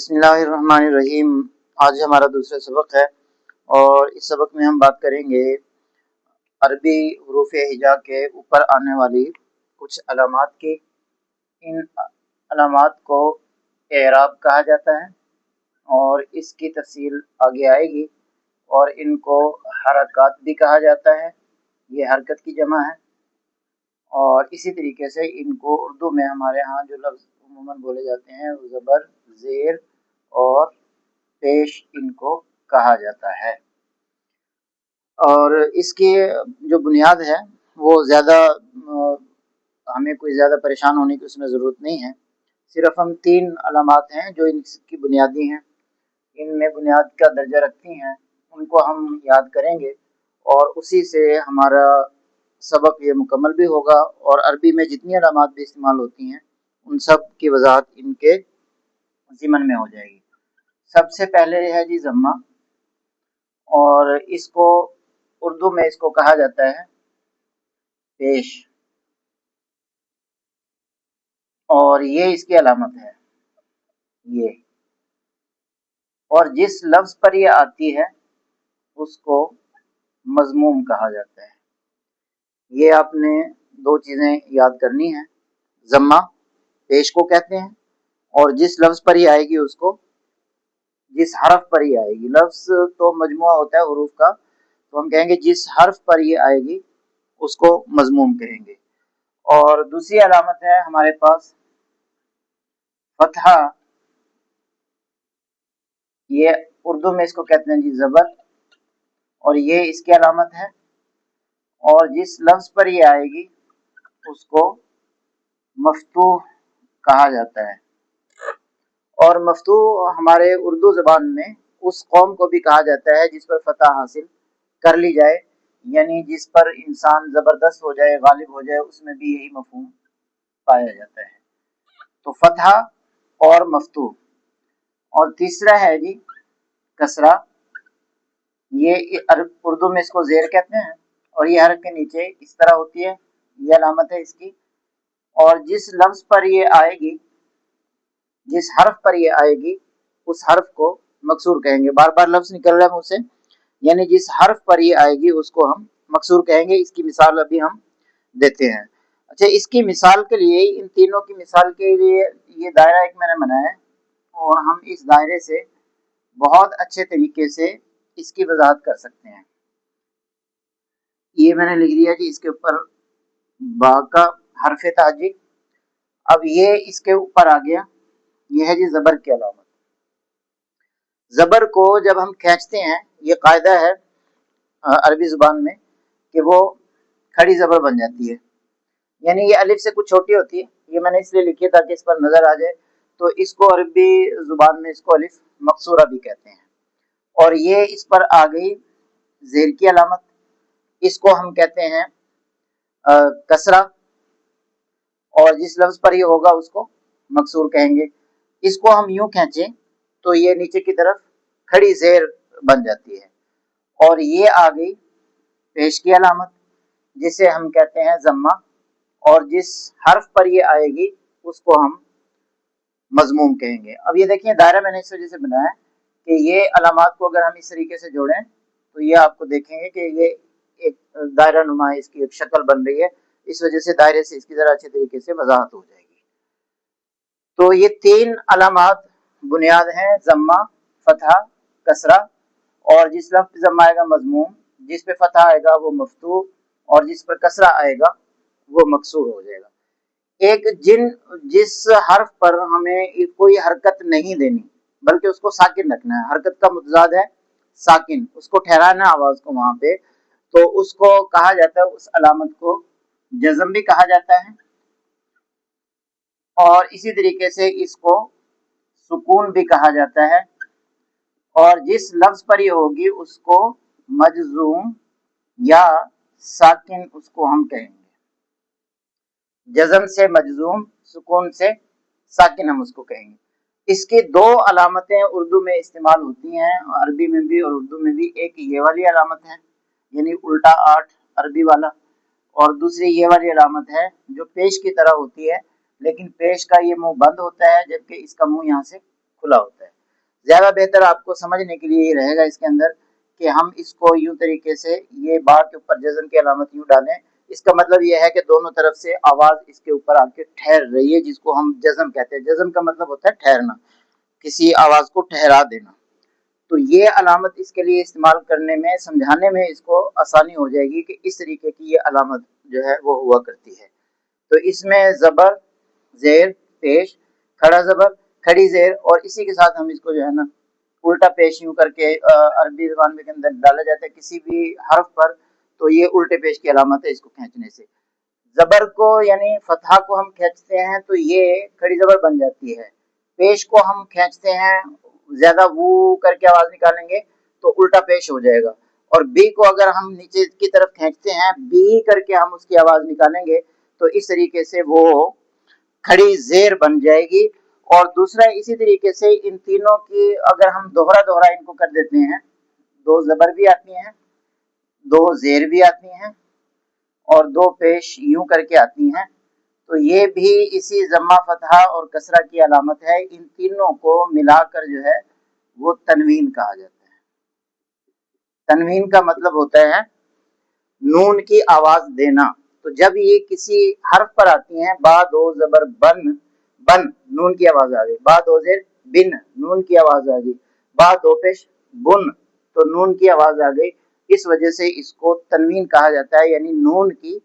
बिस्मिल्लाहिर्रहमानिर्रहीम। आज हमारा दूसरा सबक है और इस सबक में हम बात करेंगे अरबी हरूफ हिजा के ऊपर आने वाली कुछ अलामात की। इन अलामात को एराब कहा जाता है और इसकी तफसील आगे आएगी। और इनको हरकत भी कहा जाता है, ये हरकत की जमा है। और इसी तरीके से इनको उर्दू में हमारे यहाँ जो लफ्ज़ उमूमन बोले जाते हैं ज़बर, ज़ेर और पेश इनको कहा जाता है। और इसकी जो बुनियाद है वो ज़्यादा हमें कोई ज़्यादा परेशान होने की उसमें ज़रूरत नहीं है। सिर्फ हम 3 अलामात हैं जो इनकी बुनियादी हैं, इनमें बुनियाद का दर्जा रखती हैं, उनको हम याद करेंगे और उसी से हमारा सबक ये मुकम्मल भी होगा। और अरबी में जितनी अलामात भी इस्तेमाल होती हैं उन सब की वजाहत इनके ज़िमन में हो जाएगी। सबसे पहले है जी ज़म्मा, और इसको उर्दू में इसको कहा जाता है पेश, और ये इसकी अलामत है ये। और जिस लफ्ज़ पर ये आती है उसको मज़मूम कहा जाता है। ये आपने 2 चीज़ें याद करनी हैं। ज़म्मा पेश को कहते हैं, और जिस लफ्ज़ पर ये आएगी उसको, जिस हरफ पर ये आएगी, लफ्ज़ तो मजमुआ होता है हुरूफ का, तो हम कहेंगे जिस हर्फ पर ये आएगी उसको मज़मूम कहेंगे। और दूसरी अलामत है हमारे पास फतहा, ये उर्दू में इसको कहते हैं जी ज़बर, और ये इसकी अलामत है। और जिस लफ्ज़ पर ये आएगी उसको मफ्तूह कहा जाता है। और मफ्तूह हमारे उर्दू ज़बान में उस कौम को भी कहा जाता है जिस पर फतह हासिल कर ली जाए, यानी जिस पर इंसान ज़बरदस्त हो जाए, गालिब हो जाए, उसमें भी यही मफहूम पाया जाता है। तो फतह और मफ्तूह। और तीसरा है जी कसरा, ये उर्दू में इसको ज़ेर कहते हैं, और ये हरफ के नीचे इस तरह होती है, ये अलामत है इसकी। और जिस लफ्ज़ पर ये आएगी, जिस हरफ पर ये आएगी उस हरफ को मकसूर कहेंगे। बार बार लफ्ज़ निकल रहा है मुँह से, यानी जिस हरफ पर ये आएगी उसको हम मकसूर कहेंगे। इसकी मिसाल अभी हम देते हैं। अच्छा, इसकी मिसाल के लिए, इन तीनों की मिसाल के लिए ये दायरा एक मैंने बनाया है, और हम इस दायरे से बहुत अच्छे तरीके से इसकी वजाहत कर सकते हैं। ये मैंने लिख दिया कि इसके ऊपर बा का हरफ ताजी। अब ये इसके ऊपर आ गया, ये है जी ज़बर की अलामत। ज़बर को जब हम खींचते हैं, ये कायदा है अरबी ज़ुबान में कि वो खड़ी ज़बर बन जाती है, यानी ये अलिफ से कुछ छोटी होती है। ये मैंने इसलिए लिखी है ताकि इस पर नज़र आ जाए। तो इसको अरबी ज़ुबान में इसको अलिफ मकसूरा भी कहते हैं। और ये इस पर आ गई ज़ेर की अलामत, इसको हम कहते हैं कसरा, और जिस लफ्ज़ पर ये होगा उसको मकसूर कहेंगे। इसको हम यूं खींचें तो ये नीचे की तरफ खड़ी ज़ेर बन जाती है। और ये आ गई पेश की अलामत, जिसे हम कहते हैं ज़म्मा, और जिस हर्फ पर ये आएगी उसको हम मज़मूम कहेंगे। अब ये देखिए दायरा मैंने इस वजह से बनाया कि ये अलामात को अगर हम इस तरीके से जोड़ें तो ये आपको देखेंगे कि ये एक दायरा नुमा इसकी एक शक्ल बन रही है। इस वजह से दायरे से इसकी ज़रा अच्छे तरीके से वजाहत हो जाएगी। तो ये 3 अलामात बुनियाद हैं, ज़म्मा, फतहा, कसरा। और जिस लफ्ज़ ज़म्मा आएगा मज़मूम, जिस पे फतहा आएगा वो मफ्तूह, और जिस पर कसरा आएगा वो मकसूर हो जाएगा। जिस हर्फ पर हमें कोई हरकत नहीं देनी बल्कि उसको साकिन रखना है, हरकत का मुतजाद है साकिन, उसको ठहराना आवाज को वहां पे, तो उसको कहा जाता है, उस अलामत को जज़म भी कहा जाता है। और इसी तरीके से इसको सुकून भी कहा जाता है। और जिस लफ्ज पर ये होगी उसको मजजूम या साकिन उसको हम कहेंगे। जज़म से मजजूम, सुकून से साकिन हम उसको कहेंगे। इसकी 2 अलामतें उर्दू में इस्तेमाल होती हैं, अरबी में भी और उर्दू में भी। एक ये वाली अलामत है यानी उल्टा 8 अरबी वाला, और दूसरी ये वाली अलामत है जो पेश की तरह होती है, लेकिन पेश का ये मुंह बंद होता है जबकि इसका मुंह यहाँ से खुला होता है। ज्यादा बेहतर आपको समझने के लिए ये रहेगा इसके अंदर कि हम इसको यूं तरीके से ये बा के ऊपर जज़म की अलामत यूं डालें, इसका मतलब ये है कि दोनों तरफ से आवाज इसके ऊपर आके ठहर रही है, जिसको हम जज़म कहते हैं। जज़म का मतलब होता है ठहरना, किसी आवाज को ठहरा देना। तो ये अलामत इसके लिए इस्तेमाल करने में, समझाने में इसको आसानी हो जाएगी कि इस तरीके की ये अलामत जो है वो हुआ करती है। तो इसमें जबर, जेर, पेश, खड़ा जबर, खड़ी जेर, और इसी के साथ हम इसको जो है ना उल्टा पेश यूं करके अरबी ज़बान के अंदर डाला जाता है किसी भी हर्फ पर, तो ये उल्टे पेश की अलामत है इसको खींचने से। जबर को यानी फतहा को हम खींचते हैं तो ये खड़ी जबर बन जाती है। पेश को हम खींचते हैं, ज्यादा वो करके आवाज निकालेंगे तो उल्टा पेश हो जाएगा। और बी को अगर हम नीचे की तरफ खींचते हैं, बी करके हम उसकी आवाज निकालेंगे तो इस तरीके से वो खड़ी जेर बन जाएगी। और दूसरा इसी तरीके से इन तीनों की अगर हम दोहरा दोहरा इनको कर देते हैं, दो जबर भी आती हैं, दो जेर भी आती हैं, और दो पेश यूं करके आती हैं, तो ये भी इसी जम्मा फतहा और कसरा की अलामत है। इन तीनों को मिलाकर जो है वो तनवीन कहा जाता है। तनवीन का मतलब होता है नून की आवाज देना। तो जब ये किसी हर्फ पर आती हैं, बा दो जबर बन, बन नून की आवाज आ गई, बा दो जेर बिन नून की आवाज आ गई, बा दो पेश बुन तो नून की आवाज आ गई, इस वजह से इसको तनवीन कहा जाता है, यानी नून की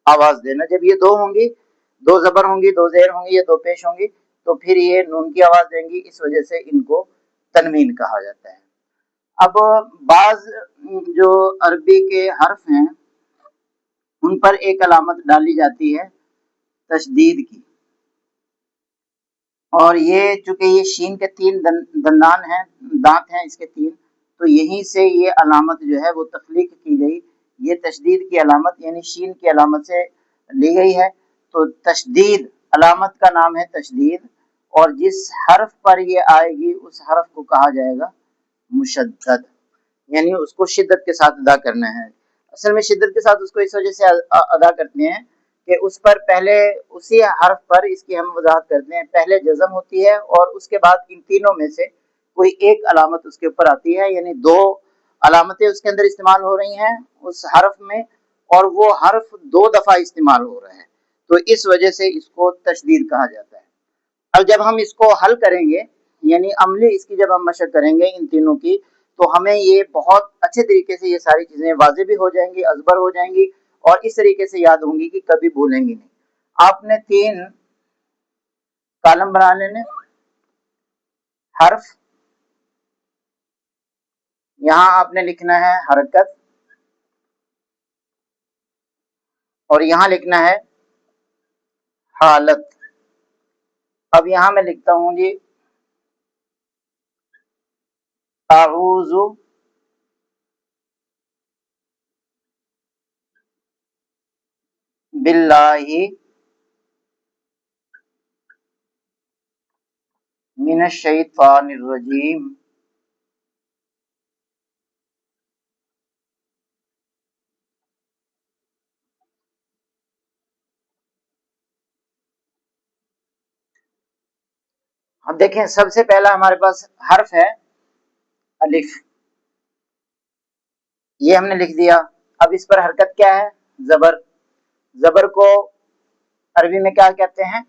आवाज देना। जब ये दो होंगी, दो जबर होंगी, दो जेर होंगी, ये दो पेश होंगी, तो फिर ये नून की आवाज देंगी, इस वजह से इनको तनवीन कहा जाता है। अब बाज जो अरबी के हर्फ हैं उन पर एक अलामत डाली जाती है तशदीद की, और ये चूंकि ये शीन के तीन दंदान हैं, दांत हैं इसके तीन, तो यहीं से ये अलामत जो है वो तख्लीक की गई। ये तशदीद की अलामत यानी शीन की अलामत से ली गई है। तो तशदीद अलामत का नाम है तशदीद, और जिस हर्फ पर ये आएगी उस हर्फ को कहा जाएगा मुशद्दद, यानी उसको शिद्दत के साथ अदा करना है। असल में शिद्दत के साथ उसको इस वजह से अदा करते हैं कि उस पर पहले उसी हर्फ पर, इसकी हम वजाहत करते हैं, पहले जज़म होती है और उसके बाद इन तीनों में से कोई एक अलामत उसके ऊपर आती है, यानी दो अलामतें उसके अंदर इस्तेमाल हो रही हैं उस हर्फ में, और वो हर्फ दो दफा इस्तेमाल हो रहा है, तो इस वजह से इसको तशदीद कहा जाता है। अब जब हम इसको हल करेंगे, यानी अमली इसकी जब हम मशक करेंगे इन तीनों की, तो हमें ये बहुत अच्छे तरीके से ये सारी चीजें वाज़ेह भी हो जाएंगी, अजबर हो जाएंगी, और इस तरीके से याद होंगी कि कभी भूलेंगी नहीं। आपने तीन कॉलम बना लेने, हर्फ, यहां आपने लिखना है हरकत, और यहां लिखना है हालत। अब यहां मैं लिखता हूं जी आऊज़ु बिल्लाहि मिनश शैतानिर रजीम। अब देखें, सबसे पहला हमारे पास हर्फ है अलिफ, ये हमने लिख दिया। अब इस पर हरकत क्या है? जबर। जबर को अरबी में क्या कहते हैं?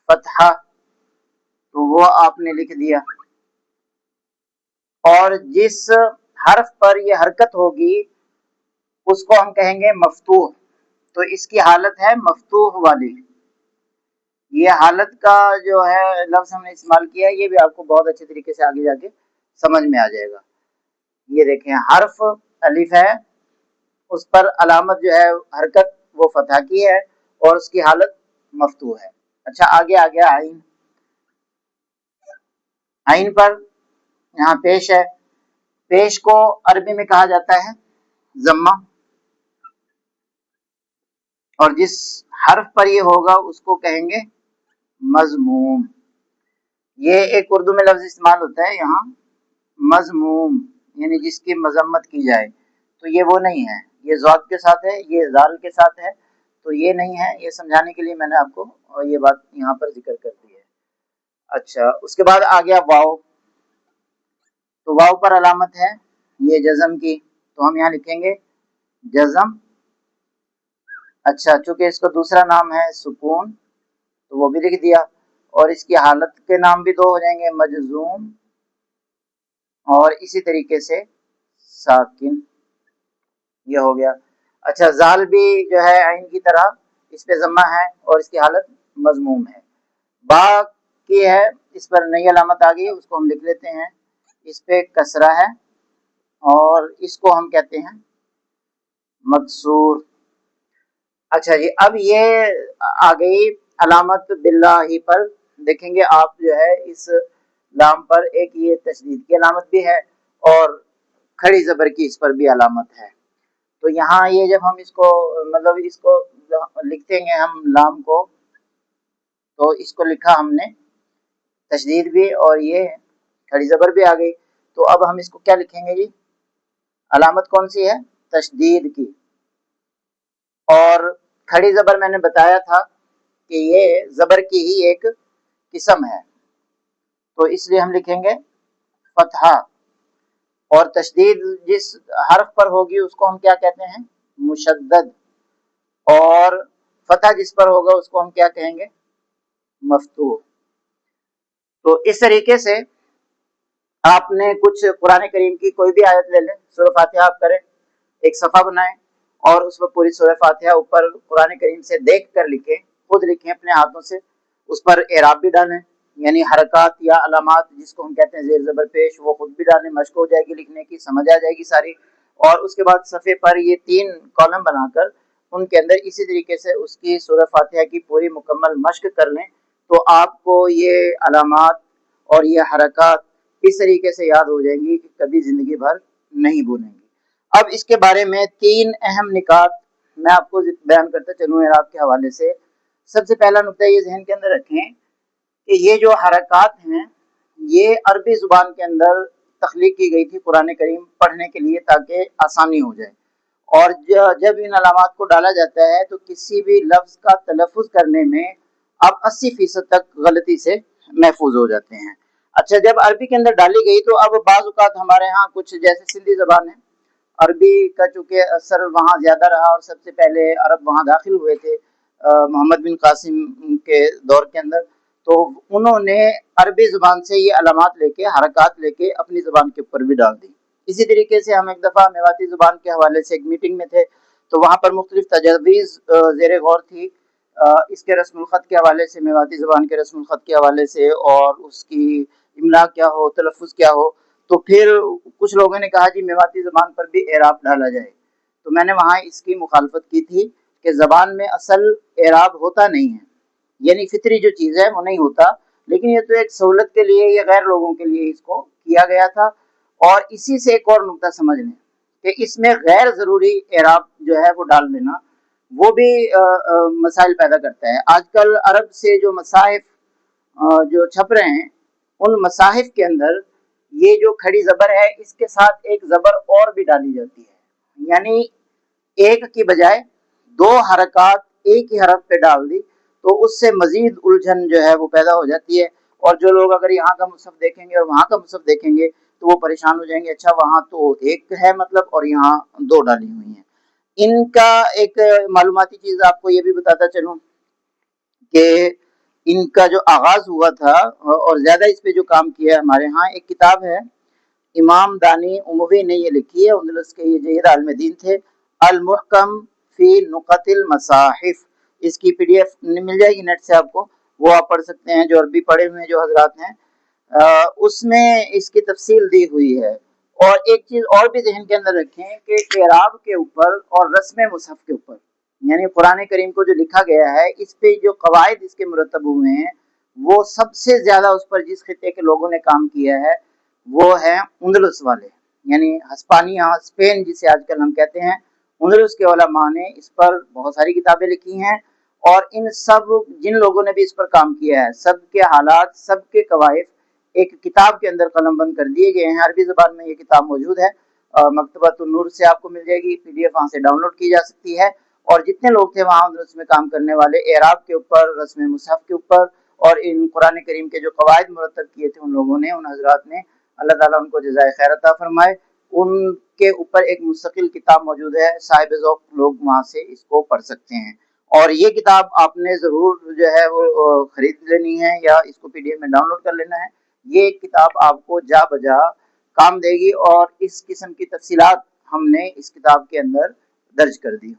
फतहा, तो वो आपने लिख दिया। और जिस हर्फ पर ये हरकत होगी उसको हम कहेंगे मफ्तूह, तो इसकी हालत है मफ्तूह वाली। ये हालत का जो है लफ्ज हमने इस्तेमाल किया है, ये भी आपको बहुत अच्छे तरीके से आगे जाके समझ में आ जाएगा। ये देखें, हर्फ अलिफ है, उस पर अलामत जो है हरकत वो फतह की है, और उसकी हालत मफ्तू है। अच्छा, आगे आ गया आइन। आइन पर यहाँ पेश है, पेश को अरबी में कहा जाता है जम्मा, और जिस हर्फ पर ये होगा उसको कहेंगे मजमूम। ये एक उर्दू में लफ्ज इस्तेमाल होता है यहाँ मजमूम, यानी जिसकी मजम्मत की जाए, तो ये वो नहीं है, ये ज़ात के साथ है, ये जाल के साथ है, तो ये नहीं है। ये समझाने के लिए मैंने आपको ये बात यहाँ पर जिक्र कर दी है। اچھا اس کے بعد آ گیا واو، تو واو پر علامت ہے یہ جزم کی، تو ہم یہاں لکھیں گے جزم. اچھا چونکہ اس کا دوسرا نام ہے سکون تو وہ بھی لکھ دیا، اور اس کی حالت کے نام بھی دو ہو جائیں گے، مجزوم اور اسی طریقے سے ساکن. یہ ہو گیا. اچھا زال بھی جو ہے عین کی طرح اس پہ ضمہ ہے اور اس کی حالت مضموم ہے. با کی ہے اس پر نئی علامت آ گئی، اس کو ہم لکھ لیتے ہیں، اس پہ کسرہ ہے اور اس کو ہم کہتے ہیں مکسور. اچھا جی اب یہ آ گئی علامت باللہ پر. دیکھیں گے آپ جو ہے اس لام پر ایک یہ تشدید کی علامت بھی ہے اور کھڑی زبر کی اس پر بھی علامت ہے. تو یہاں یہ جب ہم اس کو مطلب اس کو لکھتے ہیں ہم لام کو، تو اس کو لکھا ہم نے تشدید بھی اور یہ کھڑی زبر بھی آ گئی. تو اب ہم اس کو کیا لکھیں گے جی؟ علامت کون سی ہے؟ تشدید کی. اور کھڑی زبر میں نے بتایا تھا کہ یہ زبر کی ہی ایک قسم ہے، تو اس لیے ہم لکھیں گے فتحہ. اور تشدید جس حرف پر ہوگی اس کو ہم کیا کہتے ہیں؟ مشدد. اور فتح جس پر ہوگا اس کو ہم کیا کہیں گے؟ مفتوح. تو اس طریقے سے آپ نے کچھ قرآن کریم کی کوئی بھی آیت لے لیں، سورہ فاتحہ آپ کریں، ایک صفحہ بنائیں اور اس میں پوری سورہ فاتحہ اوپر قرآن کریم سے دیکھ کر لکھیں، خود لکھیں اپنے ہاتھوں سے، اس پر اعراب بھی ڈالیں، یعنی حرکات یا علامات جس کو ہم کہتے ہیں زیر زبر پیش، وہ خود بھی ڈالیں، مشق ہو جائے گی لکھنے کی، سمجھ آ جائے گی ساری. اور اس کے بعد صفحے پر یہ 3 کالم بنا کر ان کے اندر اسی طریقے سے اس کی سورہ فاتحہ کی پوری مکمل مشق کر لیں، تو آپ کو یہ علامات اور یہ حرکات اس طریقے سے یاد ہو جائیں گی کہ کبھی زندگی بھر نہیں بھولیں گے. اب اس کے بارے میں 3 اہم نکات میں آپ کو بیان کرتا چلوں اعراب کے حوالے سے. سب سے پہلا نقطہ یہ ذہن کے اندر رکھیں کہ یہ جو حرکات ہیں یہ عربی زبان کے اندر تخلیق کی گئی تھی قرآن کریم پڑھنے کے لیے تاکہ آسانی ہو جائے. اور جب ان علامات کو ڈالا جاتا ہے تو کسی بھی لفظ کا تلفظ کرنے میں اب 80% تک غلطی سے محفوظ ہو جاتے ہیں. اچھا جب عربی کے اندر ڈالی گئی تو اب بعض اوقات ہمارے ہاں کچھ جیسے سندھی زبان ہے، عربی کا چونکہ اثر وہاں زیادہ رہا اور سب سے پہلے عرب وہاں داخل ہوئے تھے محمد بن قاسم کے دور کے اندر، تو انہوں نے عربی زبان سے یہ علامات لے کے حرکات لے کے اپنی زبان کے اوپر بھی ڈال دی. اسی طریقے سے ہم ایک دفعہ میواتی زبان کے حوالے سے ایک میٹنگ میں تھے تو وہاں پر مختلف تجاویز زیر غور تھی اس کے رسم الخط کے حوالے سے، میواتی زبان کے رسم الخط کے حوالے سے، اور اس کی املا کیا ہو، تلفظ کیا ہو. تو پھر کچھ لوگوں نے کہا جی میواتی زبان پر بھی اعراب ڈالا جائے، تو میں نے وہاں اس کی مخالفت کی تھی کہ زبان میں اصل اعراب ہوتا نہیں ہے، یعنی فطری جو چیز ہے وہ نہیں ہوتا، لیکن یہ تو ایک سہولت کے لیے یا غیر لوگوں کے لیے اس کو کیا گیا تھا. اور اسی سے ایک اور نقطہ سمجھ لیں کہ اس میں غیر ضروری اعراب جو ہے وہ ڈال دینا وہ بھی مسائل پیدا کرتا ہے. آج کل عرب سے جو مصاحف جو چھپ رہے ہیں ان مصاحف کے اندر یہ جو کھڑی زبر ہے اس کے ساتھ ایک زبر اور بھی ڈالی جاتی ہے، یعنی ایک کی بجائے 2 حرکات ایک ہی حرف پہ ڈال دی تو اس سے مزید الجھن جو ہے وہ پیدا ہو جاتی ہے. اور جو لوگ اگر یہاں کا مصحف دیکھیں گے اور وہاں کا مصحف دیکھیں گے تو وہ پریشان ہو جائیں گے، اچھا وہاں تو ایک ہے مطلب اور یہاں 2 ڈالی ہوئی ہیں. ان کا ایک معلوماتی چیز آپ کو یہ بھی بتاتا چلوں کہ ان کا جو آغاز ہوا تھا اور زیادہ اس پہ جو کام کیا ہے ہمارے ہاں، ایک کتاب ہے امام دانی اموی نے یہ لکھی ہے، اندلس کے یہ جہید عالم دین تھے، المحکم فی نقط المصاحف. اس کی PDF مل جائے گی نیٹ سے آپ کو، وہ آپ پڑھ سکتے ہیں جو عربی پڑھے ہوئے جو حضرات ہیں. اس میں اس کی تفصیل دی ہوئی ہے. اور ایک چیز اور بھی ذہن کے اندر رکھیں کہ اعراب کے اوپر اور رسم مصحف کے اوپر، یعنی قرآن کریم کو جو لکھا گیا ہے اس پہ جو قواعد اس کے مرتب ہوئے ہیں وہ سب سے زیادہ اس پر جس خطے کے لوگوں نے کام کیا ہے وہ ہے اندلس والے، یعنی ہسپانیہ اسپین جسے آج کل ہم کہتے ہیں. اندلس کے علماء نے اس پر بہت ساری کتابیں لکھی ہیں اور ان سب جن لوگوں نے بھی اس پر کام کیا ہے سب کے حالات سب کے قواعد ایک کتاب کے اندر قلم بند کر دیے گئے ہیں. عربی زبان میں یہ کتاب موجود ہے، مکتبۃ النور سے آپ کو مل جائے گی، PDF وہاں سے ڈاؤن لوڈ کی جا سکتی ہے. اور جتنے لوگ تھے وہاں اندلس میں کام کرنے والے اعراب کے اوپر، رسم مصحف کے اوپر اور ان قرآن کریم کے جو قواعد مرتب کیے تھے ان لوگوں نے، ان حضرات نے، اللہ تعالیٰ ان کو جزائے خیر عطا فرمائے. ان کے اوپر ایک مستقل کتاب موجود ہے، صاحب ذوق لوگ وہاں سے اس کو پڑھ سکتے ہیں. اور یہ کتاب آپ نے ضرور جو ہے وہ خرید لینی ہے یا اس کو PDF میں ڈاؤن لوڈ کر لینا ہے. یہ کتاب آپ کو جا بجا کام دے گی، اور اس قسم کی تفصیلات ہم نے اس کتاب کے اندر درج کر دی.